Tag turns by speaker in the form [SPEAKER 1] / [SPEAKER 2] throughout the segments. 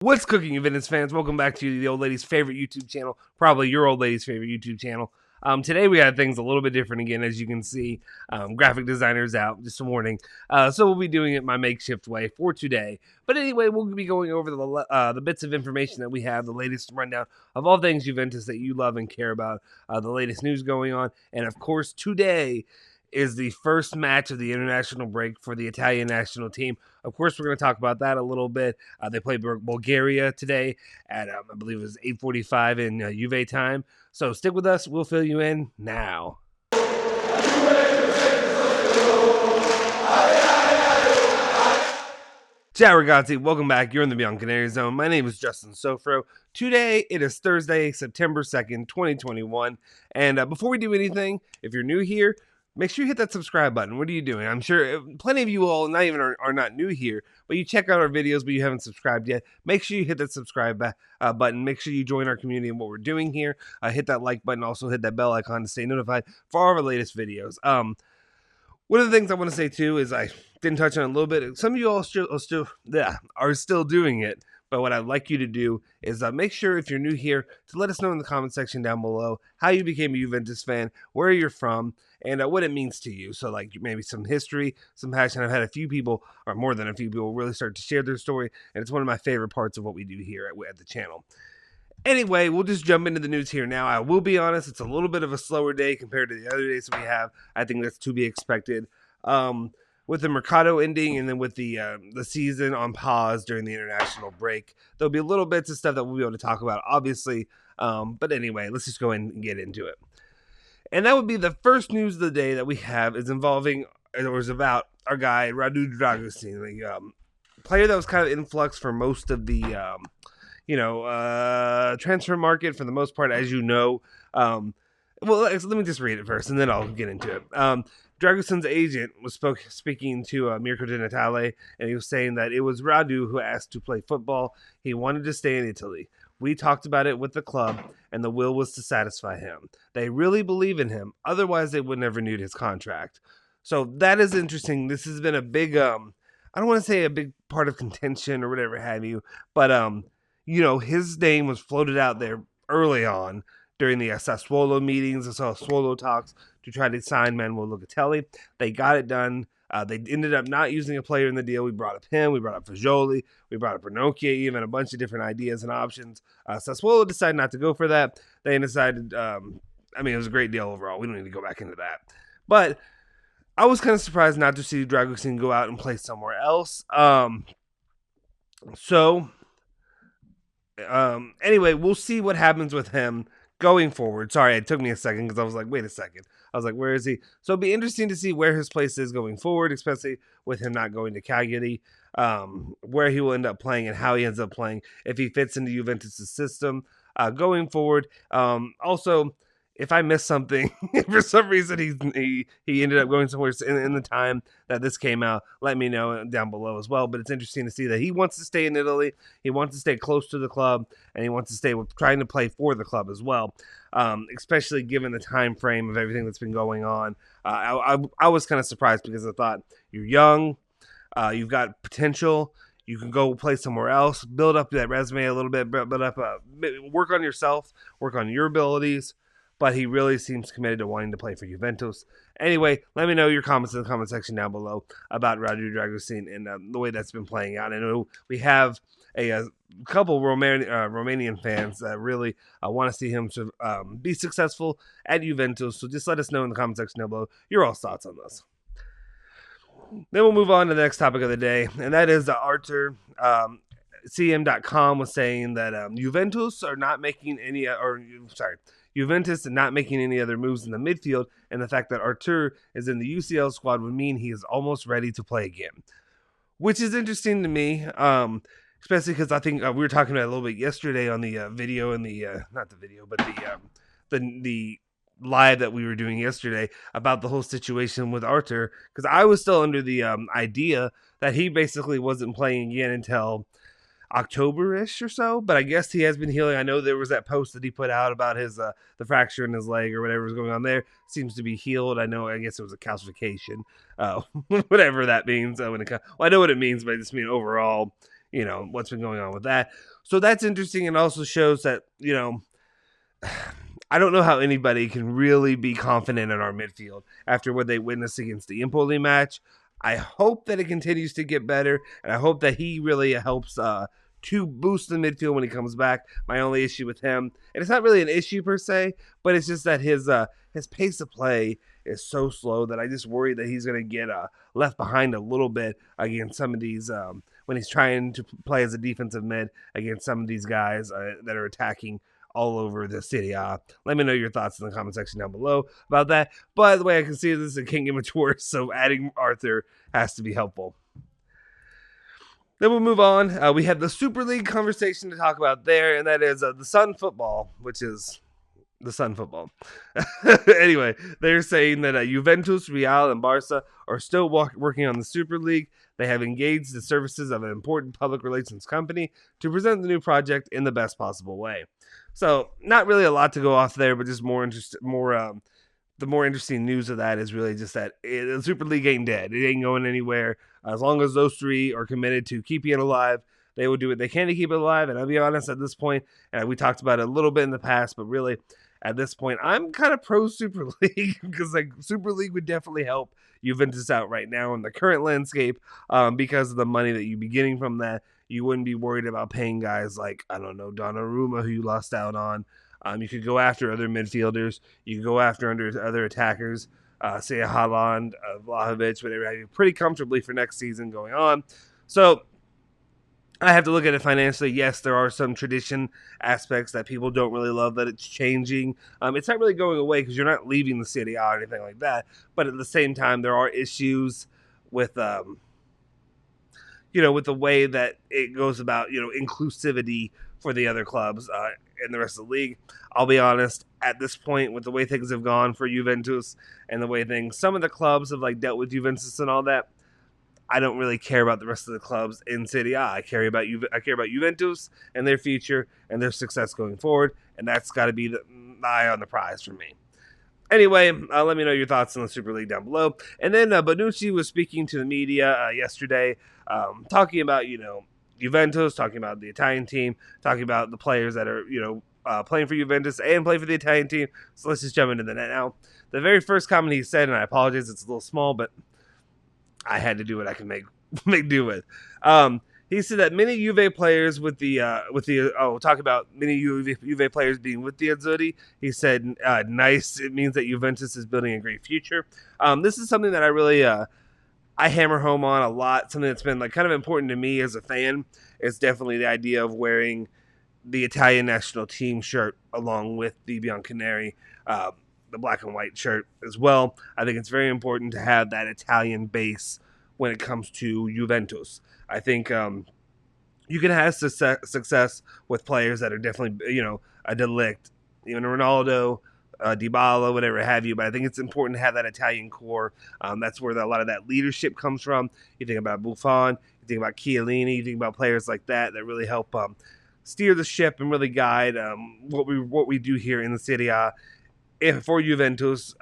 [SPEAKER 1] What's cooking, Juventus fans? Welcome back to the old lady's favorite YouTube channel, probably your old lady's favorite YouTube channel. Today we got things a little bit different again, as you can see. Graphic designers out, just a warning. So we'll be doing it my makeshift way for today. But anyway, we'll be going over the bits of information that we have, the latest rundown of all things Juventus that you love and care about, the latest news going on, and of course today is the first match of the international break for the Italian national team. Of course, we're going to talk about that a little bit. They play Bulgaria today at, I believe it was 8:45 in Juve time. So stick with us. We'll fill you in now. Ciao ragazzi, welcome back. You're in the Bianconeri Zone. My name is Justin Sofro. Today, it is Thursday, September 2nd, 2021. And before we do anything, if you're new here, make sure you hit that subscribe button. What are you doing? I'm sure plenty of you all not even are not new here, but you check out our videos, but you haven't subscribed yet. Make sure you hit that subscribe button. Make sure you join our community and what we're doing here. Hit that like button. Also hit that bell icon to stay notified for all of our latest videos. One of the things I want to say too is I didn't touch on it a little bit. Some of you all are still doing it. But what I'd like you to do is make sure, if you're new here, to let us know in the comment section down below how you became a Juventus fan, where you're from, and what it means to you. So, like, maybe some history, some passion. I've had a few people, or more than a few people, really start to share their story, and it's one of my favorite parts of what we do here at the channel. Anyway, we'll just jump into the news here now. I will be honest, it's a little bit of a slower day compared to the other days that we have. I think that's to be expected. With the Mercado ending and then with the season on pause during the international break, there'll be little bits of stuff that we'll be able to talk about, obviously. But anyway, let's just go in and get into it. And that would be the first news of the day that we have is about our guy, Radu Dragusin, the player that was kind of in flux for most of the, transfer market for the most part, as you know. Well, let me just read it first, and then I'll get into it. Dragusin's agent was speaking to Mirko Di Natale, and he was saying that it was Radu who asked to play football. He wanted to stay in Italy. We talked about it with the club, and the will was to satisfy him. They really believe in him. Otherwise, they would never renewed his contract. So that is interesting. This has been a big, I don't want to say a big part of contention or whatever have you, but, his name was floated out there early on during the Sassuolo meetings, the Sassuolo talks to try to sign Manuel Locatelli. They got it done. They ended up not using a player in the deal. We brought up him. We brought up Fagioli. We brought up Bonucci, even a bunch of different ideas and options. Sassuolo decided not to go for that. They decided, it was a great deal overall. We don't need to go back into that. But I was kind of surprised not to see Dragusin go out and play somewhere else. Anyway, we'll see what happens with him going forward. Sorry, it took me a second because I was like, wait a second. I was like, where is he? So it'll be interesting to see where his place is going forward, especially with him not going to Cagliari, where he will end up playing and how he ends up playing, if he fits into Juventus' system going forward. Also, if I missed something, for some reason he ended up going somewhere in the time that this came out, let me know down below as well. But it's interesting to see that he wants to stay in Italy. He wants to stay close to the club, and he wants to stay trying to play for the club as well, especially given the time frame of everything that's been going on. I was kind of surprised because I thought, you're young, you've got potential, you can go play somewhere else, build up that resume a little bit, work on yourself, work on your abilities. But he really seems committed to wanting to play for Juventus. Anyway, let me know your comments in the comment section down below about Radu Dragusin and the way that's been playing out. I know we have a couple Romanian fans that really want to see him be successful at Juventus. So just let us know in the comment section down below your all thoughts on this. Then we'll move on to the next topic of the day, and that is Arthur. CM.com was saying that Juventus are not making Juventus and not making any other moves in the midfield, and the fact that Artur is in the UCL squad would mean he is almost ready to play again, which is interesting to me, especially because I think we were talking about it a little bit yesterday on the video and the live that we were doing yesterday about the whole situation with Artur, because I was still under the idea that he basically wasn't playing again until October-ish or so, but I guess he has been healing. I know there was that post that he put out about his the fracture in his leg or whatever was going on there. Seems to be healed. I guess it was a calcification, whatever that means. I know what it means, but I just mean overall what's been going on with that. So that's interesting, and also shows that, I don't know how anybody can really be confident in our midfield after what they witnessed against the Empoli match. I hope that it continues to get better, and I hope that he really helps to boost the midfield when he comes back. My only issue with him, and it's not really an issue per se, but it's just that his pace of play is so slow that I just worry that he's going to get left behind a little bit against some of these when he's trying to play as a defensive mid against some of these guys that are attacking all over the city. Let me know your thoughts in the comment section down below about that. But the way I can see this, it can't get much worse, so adding Arthur has to be helpful. Then we'll move on. We have the Super League conversation to talk about there, and that is the Sun Football, which is the Sun Football. Anyway, they're saying that Juventus, Real, and Barca are still working on the Super League. They have engaged the services of an important public relations company to present the new project in the best possible way. So, not really a lot to go off there, but just the more interesting news of that is really just that the Super League ain't dead. It ain't going anywhere. As long as those three are committed to keeping it alive, they will do what they can to keep it alive. And I'll be honest, at this point, and we talked about it a little bit in the past, but really, at this point, I'm kind of pro Super League because Super League would definitely help Juventus out right now in the current landscape because of the money that you'd be getting from that. You wouldn't be worried about paying guys like, I don't know, Donnarumma, who you lost out on. You could go after other midfielders. You could go after other attackers, say Haaland, Vlahovic, whatever have you, pretty comfortably for next season going on. So I have to look at it financially. Yes, there are some tradition aspects that people don't really love that it's changing. It's not really going away because you're not leaving the city or anything like that. But at the same time, there are issues with with the way that it goes about, inclusivity for the other clubs in the rest of the league. I'll be honest, at this point, with the way things have gone for Juventus and the way some of the clubs have dealt with Juventus and all that, I don't really care about the rest of the clubs in Serie A. I care about Juventus and their future and their success going forward, and that's got to be the eye on the prize for me. Anyway, let me know your thoughts on the Super League down below. And then Bonucci was speaking to the media yesterday, talking about, Juventus, talking about the Italian team, talking about the players that are, playing for Juventus and play for the Italian team. So let's just jump into that now. The very first comment he said, and I apologize, it's a little small, but I had to do what I can make do with. He said that many Juve players we'll talk about many Juve players being with the Azzurri. He said, nice. It means that Juventus is building a great future. This is something that I really, I hammer home on a lot. Something that's been kind of important to me as a fan is definitely the idea of wearing the Italian national team shirt along with the Bianconeri, the black and white shirt as well. I think it's very important to have that Italian base when it comes to Juventus. I think you can have success with players that are definitely, a Delict, even Ronaldo, Dybala, whatever have you. But I think it's important to have that Italian core. That's where a lot of that leadership comes from. You think about Buffon, you think about Chiellini, you think about players like that really help steer the ship and really guide what we do here in the Serie A. For Juventus,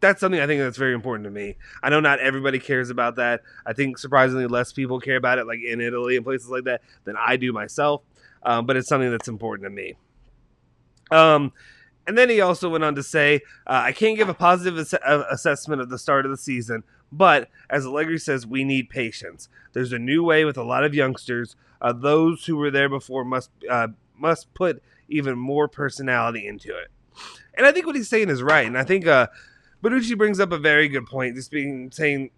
[SPEAKER 1] that's something I think that's very important to me. I know not everybody cares about that. I think surprisingly less people care about it, like in Italy and places like that, than I do myself. But it's something that's important to me. And then he also went on to say, I can't give a positive assessment of the start of the season, but as Allegri says, we need patience. There's a new way with a lot of youngsters. Those who were there before must put even more personality into it. And I think what he's saying is right. And I think Bonucci brings up a very good point, saying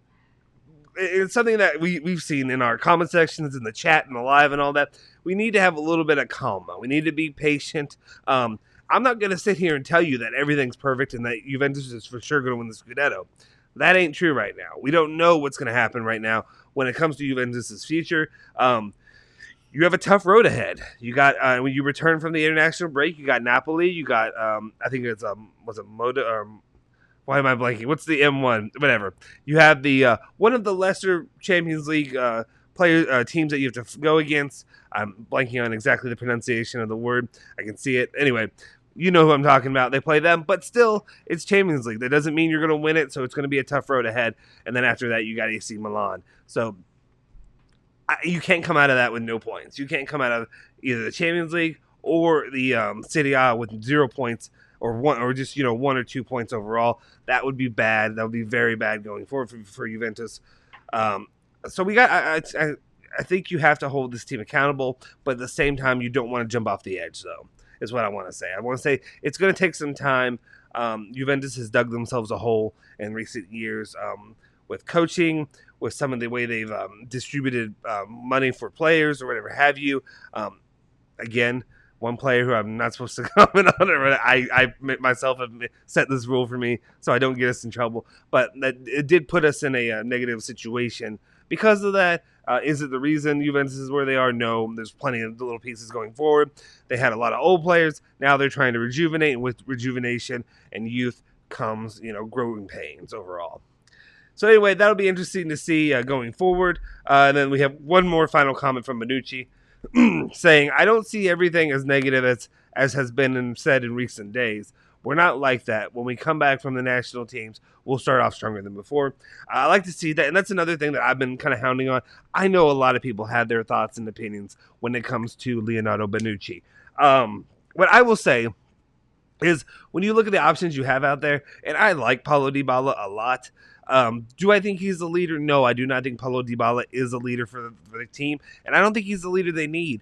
[SPEAKER 1] it's something that we've seen in our comment sections, in the chat and the live and all that. We need to have a little bit of calm. We need to be patient. I'm not going to sit here and tell you that everything's perfect and that Juventus is for sure going to win the Scudetto. That ain't true right now. We don't know what's going to happen right now when it comes to Juventus' future. You have a tough road ahead. You got when you return from the international break, you got Napoli. You got I think it's was it Moda or why am I blanking? What's the M1? Whatever. You have the one of the lesser Champions League teams that you have to go against. I'm blanking on exactly the pronunciation of the word. I can see it. Anyway, you know who I'm talking about. They play them, but still, it's Champions League. That doesn't mean you're going to win it, so it's going to be a tough road ahead. And then after that, you got AC Milan. So you can't come out of that with no points. You can't come out of either the Champions League or the Serie A with 0 points or one or just 1 or 2 points overall. That would be bad. That would be very bad going forward for Juventus. Um, so we got. I think you have to hold this team accountable, but at the same time, you don't want to jump off the edge. Though is what I want to say. I want to say it's going to take some time. Juventus has dug themselves a hole in recent years with coaching, with some of the way they've distributed money for players or whatever have you. Again, one player who I'm not supposed to comment on it. I myself have set this rule for me so I don't get us in trouble. But it did put us in a negative situation because of that. Is it the reason Juventus is where they are? No. There's plenty of little pieces going forward. They had a lot of old players. Now they're trying to rejuvenate, and with rejuvenation and youth comes, growing pains overall. So anyway, that'll be interesting to see going forward. And then we have one more final comment from Bonucci saying, I don't see everything as negative as has been said in recent days. We're not like that. When we come back from the national teams, we'll start off stronger than before. I like to see that, and that's another thing that I've been kind of hounding on. I know a lot of people have their thoughts and opinions when it comes to Leonardo Bonucci. What I will say is when you look at the options you have out there, and I like Paulo Dybala a lot. Do I think he's a leader? No, I do not think Paulo Dybala is a leader for the team, and I don't think he's the leader they need.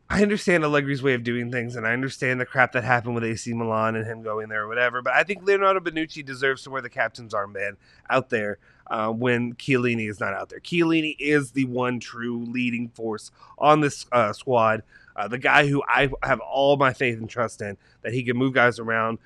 [SPEAKER 1] I understand Allegri's way of doing things, and I understand the crap that happened with AC Milan and him going there or whatever, but I think Leonardo Bonucci deserves to wear the captain's armband out there when Chiellini is not out there. Chiellini is the one true leading force on this squad, the guy who I have all my faith and trust in, that he can move guys around,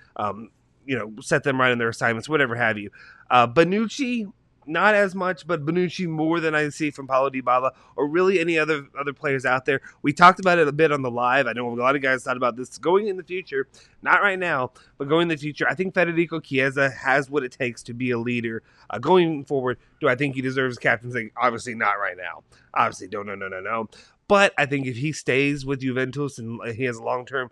[SPEAKER 1] set them right in their assignments, whatever have you. Bonucci, not as much, but Bonucci more than I see from Paulo Dybala or really any other players out there. We talked about it a bit on the live. I know a lot of guys thought about this going in the future, not right now, but going in the future. I think Federico Chiesa has what it takes to be a leader going forward. Do I think he deserves captaincy? Obviously not right now. Obviously, no. But I think if he stays with Juventus and he has a long-term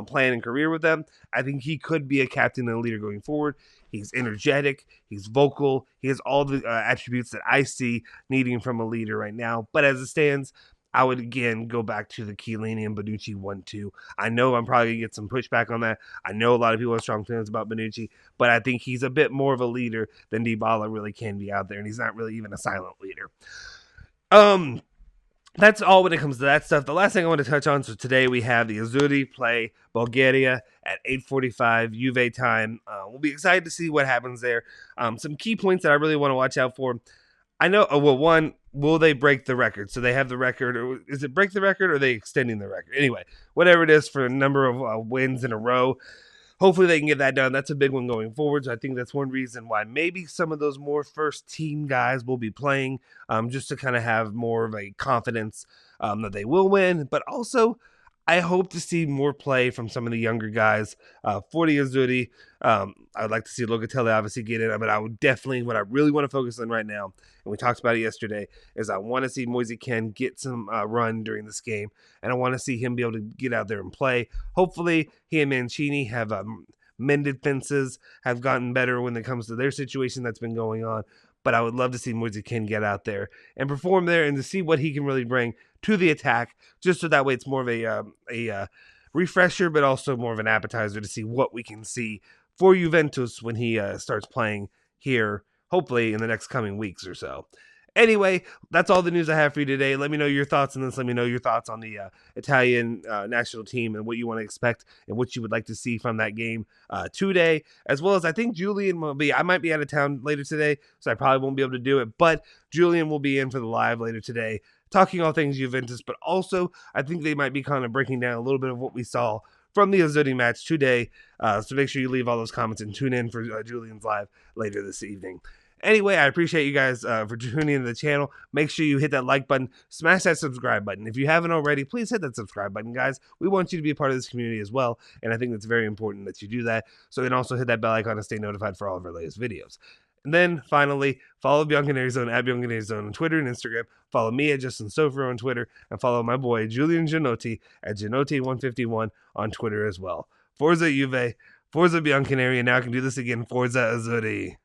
[SPEAKER 1] plan and career with them, I think he could be a captain and a leader going forward. He's energetic. He's vocal. He has all the attributes that I see needing from a leader right now. But as it stands, I would again go back to the Chiellini and Bonucci 1-2. I know I'm probably going to get some pushback on that. I know a lot of people have strong feelings about Bonucci, but I think he's a bit more of a leader than Dybala really can be out there, and he's not really even a silent leader. That's all when it comes to that stuff. The last thing I want to touch on, so today we have the Azzurri play Bulgaria at 8:45 Juve time. We'll be excited to see what happens there. Some key points that I really want to watch out for. I know, one, will they break the record? So they have the record, or is it break the record, or are they extending the record? Anyway, whatever it is for a number of wins in a row, hopefully they can get that done. That's a big one going forward. So I think that's one reason why maybe some of those more first team guys will be playing just to kind of have more of a confidence that they will win. But also, I hope to see more play from some of the younger guys for the Azzurri. I would like to see Locatelli obviously get in, but I would definitely, what I really want to focus on right now, and we talked about it yesterday, is I want to see Moise Kean get some run during this game, and I want to see him be able to get out there and play. Hopefully, he and Mancini have mended fences, have gotten better when it comes to their situation that's been going on. But I would love to see Moise Kean get out there and perform there and to see what he can really bring to the attack, just so that way it's more of a refresher, but also more of an appetizer to see what we can see for Juventus when he starts playing here, hopefully in the next coming weeks or so. Anyway, that's all the news I have for you today. Let me know your thoughts on this. Let me know your thoughts on the Italian national team and what you want to expect and what you would like to see from that game today, as well as I think Julian will be. I might be out of town later today, so I probably won't be able to do it, but Julian will be in for the live later today, talking all things Juventus, but also I think they might be kind of breaking down a little bit of what we saw from the Azzurri match today. So make sure you leave all those comments and tune in for Julian's live later this evening. Anyway, I appreciate you guys for tuning into the channel. Make sure you hit that like button, smash that subscribe button. If you haven't already, please hit that subscribe button, guys. We want you to be a part of this community as well, and I think it's very important that you do that. So then also hit that bell icon to stay notified for all of our latest videos. And then finally, follow Bianconeri Zone at Bianconeri Zone on Twitter and Instagram. Follow me at Justin Sofro on Twitter, and follow my boy Julian Genotti at Genotti151 on Twitter as well. Forza Juve, Forza Bianconeri, and now I can do this again, Forza Azzurri.